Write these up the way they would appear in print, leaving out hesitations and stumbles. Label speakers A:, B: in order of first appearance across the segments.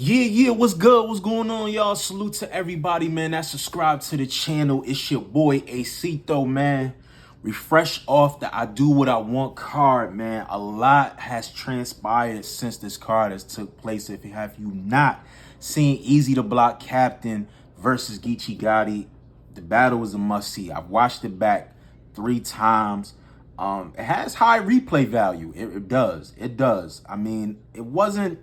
A: Yeah, what's good? What's going on, y'all? Salute to everybody, man, that subscribe to the channel. It's your boy, Acito, man. Refresh off the I Do What I Want card, man. A lot has transpired since this card has took place. If you not seen Eazy the Block Captain versus Geechee Gotti, the battle is a must-see. I've watched it back 3 times. It has high replay value. It does. It does. I mean, it wasn't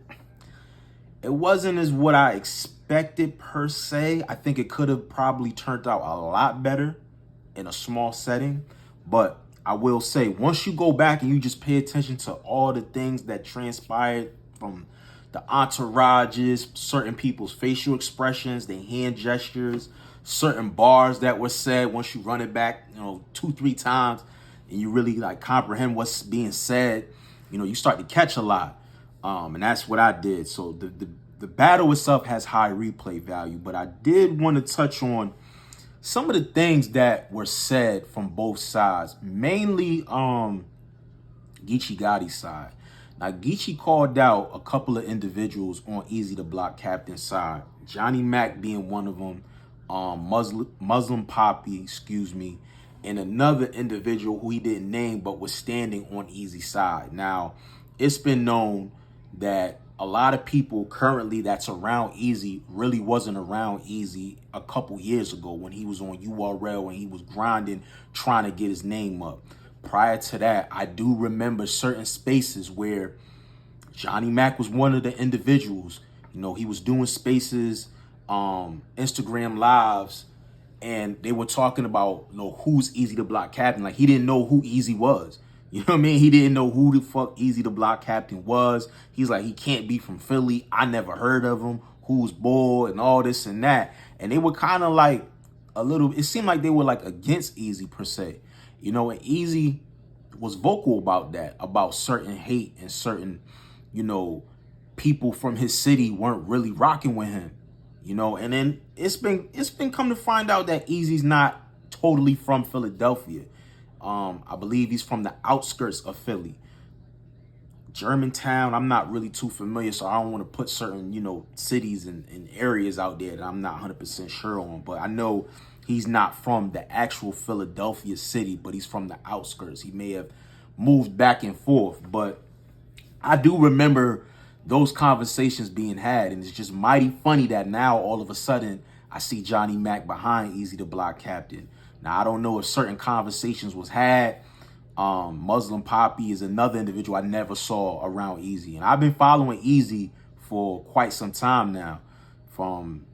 A: as what I expected per se. I think it could have probably turned out a lot better in a small setting. But I will say, once you go back and you just pay attention to all the things that transpired from the entourages, certain people's facial expressions, their hand gestures, certain bars that were said, once you run it back, 2-3 times, and you really like comprehend what's being said, you start to catch a lot. And that's what I did. So the battle itself has high replay value, but I did want to touch on some of the things that were said from both sides, mainly Geechee Gotti's side. Now, Geechee called out a couple of individuals on Eazy the Block Captain side, Johnny Mac being one of them, Muslim Poppy, excuse me, and another individual who he didn't name but was standing on Eazy's side. Now, it's been known that a lot of people currently that's around Eazy really wasn't around Eazy a couple years ago when he was on URL and he was grinding, trying to get his name up. Prior to that, I do remember certain spaces where Johnny Mac was one of the individuals. He was doing spaces, Instagram lives, and they were talking about, who's Eazy the Block Captain. Like, he didn't know who Eazy was. You know what I mean? He didn't know who the fuck Eazy the Block Captain was. He's like, he can't be from Philly. I never heard of him. Who's boy and all this and that. And they were kind of like it seemed like they were like against Eazy per se. And Eazy was vocal about that, about certain hate and certain, people from his city weren't really rocking with him. And then it's been come to find out that Eazy's not totally from Philadelphia. I believe he's from the outskirts of Philly. Germantown, I'm not really too familiar, so I don't want to put certain, cities and areas out there that I'm not 100% sure on. But I know he's not from the actual Philadelphia city, but he's from the outskirts. He may have moved back and forth, but I do remember those conversations being had, and it's just mighty funny that now all of a sudden I see Johnny Mac behind Eazy the Block Captain. Now, I don't know if certain conversations was had. Muslim Poppy is another individual I never saw around Eazy. And I've been following Eazy for quite some time now, from,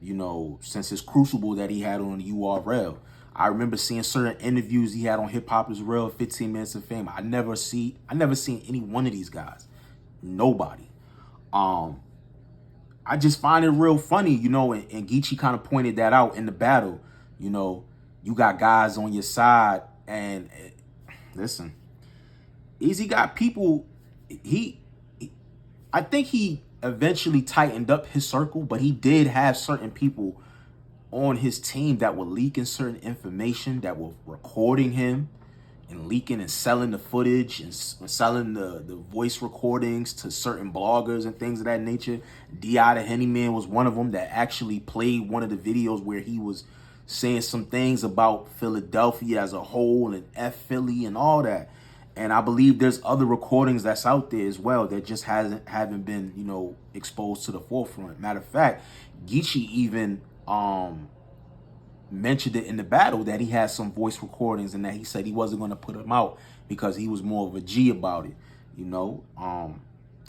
A: since his crucible that he had on URL. I remember seeing certain interviews he had on Hip Hop Is Real, 15 Minutes of Fame. I never seen any one of these guys. Nobody. I just find it real funny, and Geechee kind of pointed that out in the battle. You got guys on your side, and listen, Eazy got people. I think he eventually tightened up his circle, but he did have certain people on his team that were leaking certain information, that were recording him and leaking and selling the footage and selling the voice recordings to certain bloggers and things of that nature. D.I. the Henny Man was one of them that actually played one of the videos where he was saying some things about Philadelphia as a whole and F Philly and all that. And I believe there's other recordings that's out there as well that just haven't been, exposed to the forefront. Matter of fact, Geechee even mentioned it in the battle that he had some voice recordings and that he said he wasn't going to put them out because he was more of a G about it.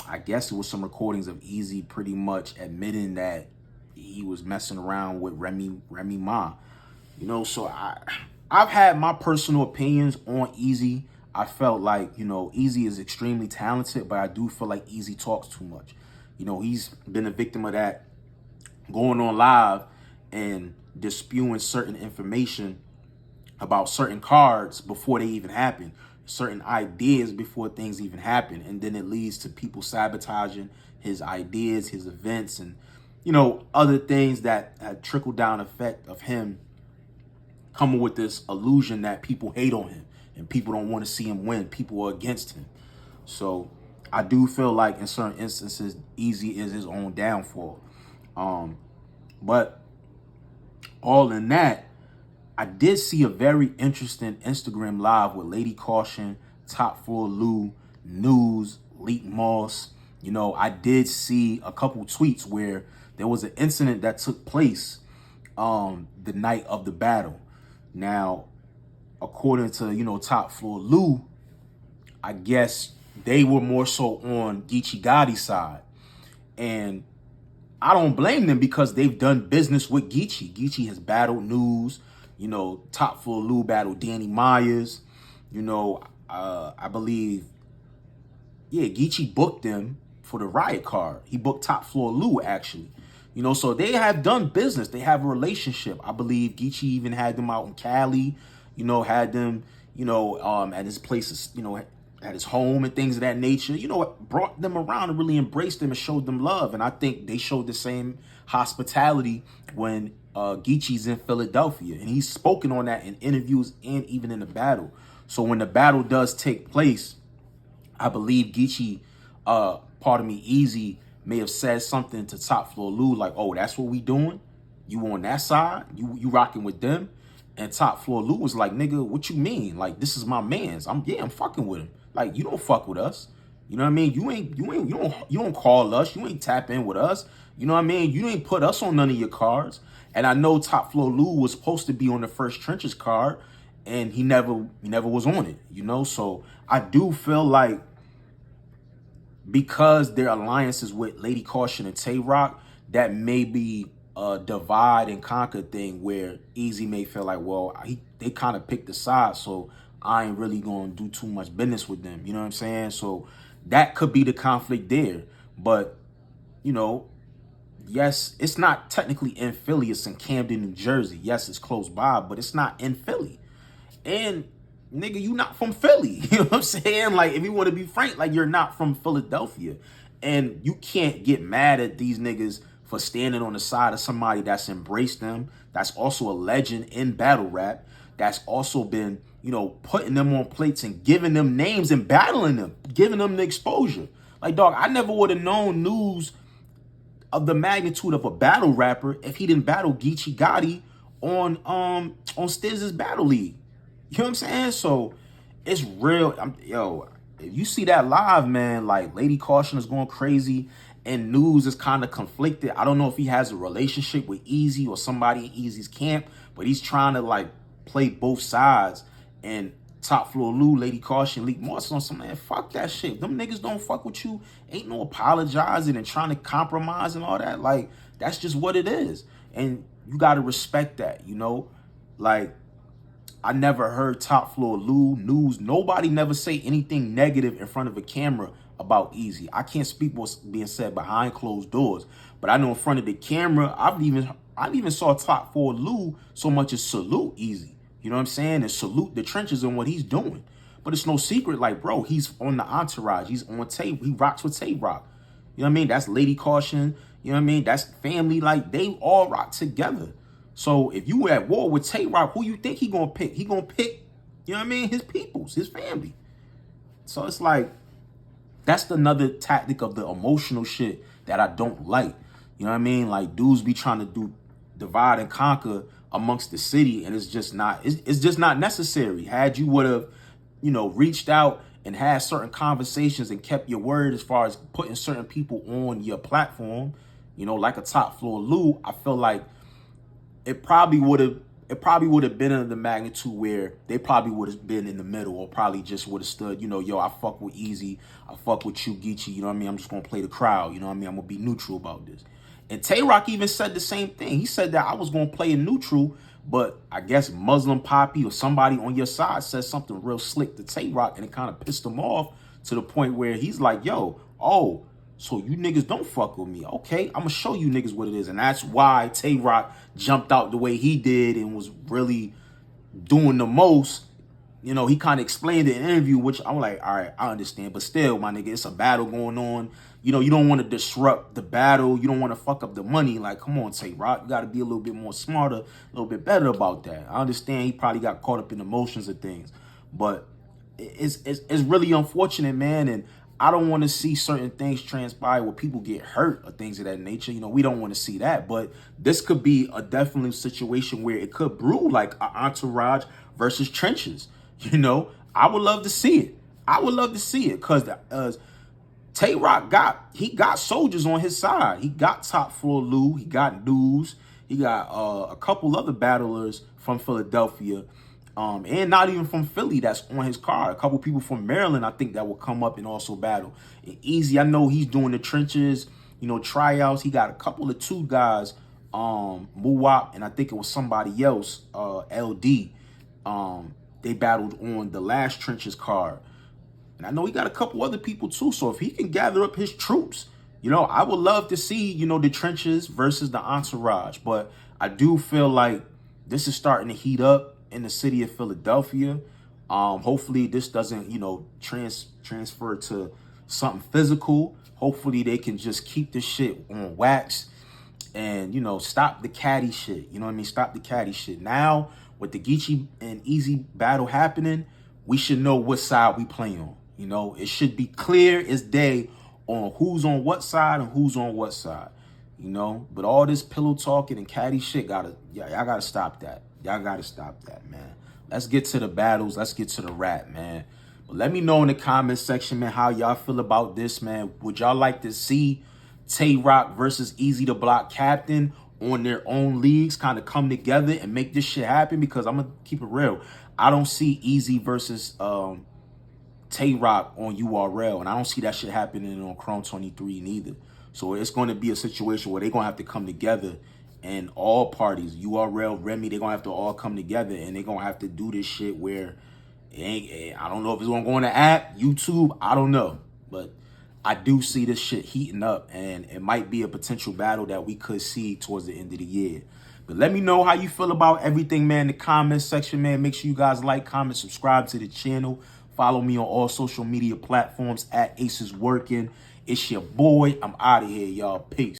A: I guess it was some recordings of Eazy pretty much admitting that he was messing around with Remy Ma. So I've had my personal opinions on Eazy. I felt like, Eazy is extremely talented, but I do feel like Eazy talks too much. He's been a victim of that, going on live and disputing certain information about certain cards before they even happen, certain ideas before things even happen. And then it leads to people sabotaging his ideas, his events, and, other things that had trickled down effect of him coming with this illusion that people hate on him and people don't want to see him win. People are against him. So I do feel like in certain instances, Eazy is his own downfall. But all in that, I did see a very interesting Instagram live with Lady Caution, Top Floor Lou, News, Leak Moss. You know, I did see a couple tweets where there was an incident that took place the night of the battle. Now, according to, you know, Top Floor Lou, I guess they were more so on Geechee Gotti's side. And I don't blame them because they've done business with Geechee. Geechee has battled News. You know, Top Floor Lou battled Danny Myers. You know, I believe, yeah, Geechee booked them for the Riot card. He booked Top Floor Lou, actually. You know, so they have done business. They have a relationship. I believe Geechee even had them out in Cali, you know, had them, you know, at his places, you know, at his home and things of that nature, you know, brought them around and really embraced them and showed them love. And I think they showed the same hospitality when Geechee's in Philadelphia. And he's spoken on that in interviews and even in the battle. So when the battle does take place, I believe Geechee, pardon me, Eazy may have said something to Top Floor Lou like, oh, that's what we doing? You on that side? You rocking with them? And Top Floor Lou was like, nigga, what you mean? Like, this is my mans. I'm fucking with him. Like, you don't fuck with us. You know what I mean? You don't call us. You ain't tap in with us. You know what I mean? You ain't put us on none of your cards. And I know Top Floor Lou was supposed to be on the First Trenches card, and he never was on it, you know? So I do feel like because their alliances with Lady Caution and Tay Roc, that may be a divide and conquer thing where Eazy may feel like, well, they kind of picked the side, so I ain't really going to do too much business with them. You know what I'm saying? So that could be the conflict there. But, you know, yes, it's not technically in Philly. It's in Camden, New Jersey. Yes, it's close by, but it's not in Philly. And, nigga, you not from Philly. You know what I'm saying? Like, if you want to be frank, like, you're not from Philadelphia. And you can't get mad at these niggas for standing on the side of somebody that's embraced them, that's also a legend in battle rap, that's also been, you know, putting them on plates and giving them names and battling them, giving them the exposure. Like, dog, I never would have known News of the magnitude of a battle rapper if he didn't battle Geechee Gotti on Stizz's Battle League. You know what I'm saying? So it's real. Yo, if you see that live, man, like Lady Caution is going crazy and News is kind of conflicted. I don't know if he has a relationship with Eazy or somebody in Eazy's camp, but he's trying to like play both sides. And Top Floor Lou, Lady Caution, Leak Moss on some, man, fuck that shit. Them niggas don't fuck with you. Ain't no apologizing and trying to compromise and all that. Like, that's just what it is. And you got to respect that, you know? Like, I never heard Top Floor Lou, News, nobody never say anything negative in front of a camera about Eazy. I can't speak what's being said behind closed doors, but I know in front of the camera, I even saw Top Floor Lou so much as salute Eazy. You know what I'm saying? And salute the trenches and what he's doing. But it's no secret, like, bro, he's on the entourage. He's on Tay. He rocks with Tay Roc. You know what I mean? That's Lady Caution. You know what I mean? That's family. Like, they all rock together. So if you were at war with Tay Roc, who you think he gonna pick? He gonna pick, you know what I mean, his peoples, his family. So it's like, that's another tactic of the emotional shit that I don't like. You know what I mean? Like, dudes be trying to do divide and conquer amongst the city, and it's just not necessary. Had you would have, you know, reached out and had certain conversations and kept your word as far as putting certain people on your platform, you know, like a Top Floor Lou, I feel like it probably would have been in the magnitude where they probably would have been in the middle, or probably just would have stood, you know, yo, I fuck with Eazy, I fuck with you, Geechee, you know what I mean? I'm just gonna play the crowd, you know what I mean? I'm gonna be neutral about this. And Tay Roc even said the same thing. He said that I was gonna play in neutral, but I guess Muslim Poppy or somebody on your side said something real slick to Tay Roc, and it kind of pissed him off to the point where he's like, yo, oh, so you niggas don't fuck with me. Okay, I'm gonna show you niggas what it is. And that's why Tay Roc jumped out the way he did and was really doing the most. You know, he kind of explained it in an interview, which I'm like, all right, I understand. But still, my nigga, it's a battle going on. You know, you don't want to disrupt the battle. You don't want to fuck up the money. Like, come on, Tay Roc. You got to be a little bit more smarter, a little bit better about that. I understand he probably got caught up in emotions of things. But it's really unfortunate, man. And I don't want to see certain things transpire where people get hurt or things of that nature. You know, we don't want to see that. But this could be a definitely situation where it could brew like an Entourage versus Trenches. You know, I would love to see it. I would love to see it because Tay Roc got soldiers on his side. He got Top Floor Lou. He got News. He got a couple other battlers from Philadelphia. And not even from Philly that's on his card. A couple people from Maryland, I think, that will come up and also battle. And Eazy, I know he's doing the trenches, you know, tryouts. He got a couple of two guys, Muwap, and I think it was somebody else, LD. They battled on the last trenches card. And I know he got a couple other people too. So if he can gather up his troops, you know, I would love to see, you know, the trenches versus the Entourage. But I do feel like this is starting to heat up in the city of Philadelphia. Hopefully this doesn't, you know, transfer to something physical. Hopefully they can just keep this shit on wax and, you know, stop the catty shit. You know what I mean? Stop the catty shit. Now, with the Geechee and Eazy battle happening, we should know what side we play on. You know, it should be clear as day on who's on what side and who's on what side. You know, but all this pillow talking and catty shit y'all gotta stop that. Y'all gotta stop that, man. Let's get to the battles. Let's get to the rap, man. But let me know in the comment section, man, how y'all feel about this, man. Would y'all like to see Tay Roc versus Eazy the Block Captain on their own leagues kind of come together and make this shit happen? Because I'm gonna keep it real. I don't see Eazy versus Tay Roc on URL, and I don't see that shit happening on Chrome 23 neither. So it's going to be a situation where they're going to have to come together, and all parties, URL, Remy, they're going to have to all come together, and they're going to have to do this shit where I don't know if it's going to go on the app, YouTube, I don't know. But I do see this shit heating up, and it might be a potential battle that we could see towards the end of the year. But let me know how you feel about everything, man, in the comments section, man. Make sure you guys like, comment, subscribe to the channel. Follow me on all social media platforms at Ace is Working. It's your boy. I'm out of here, y'all. Peace.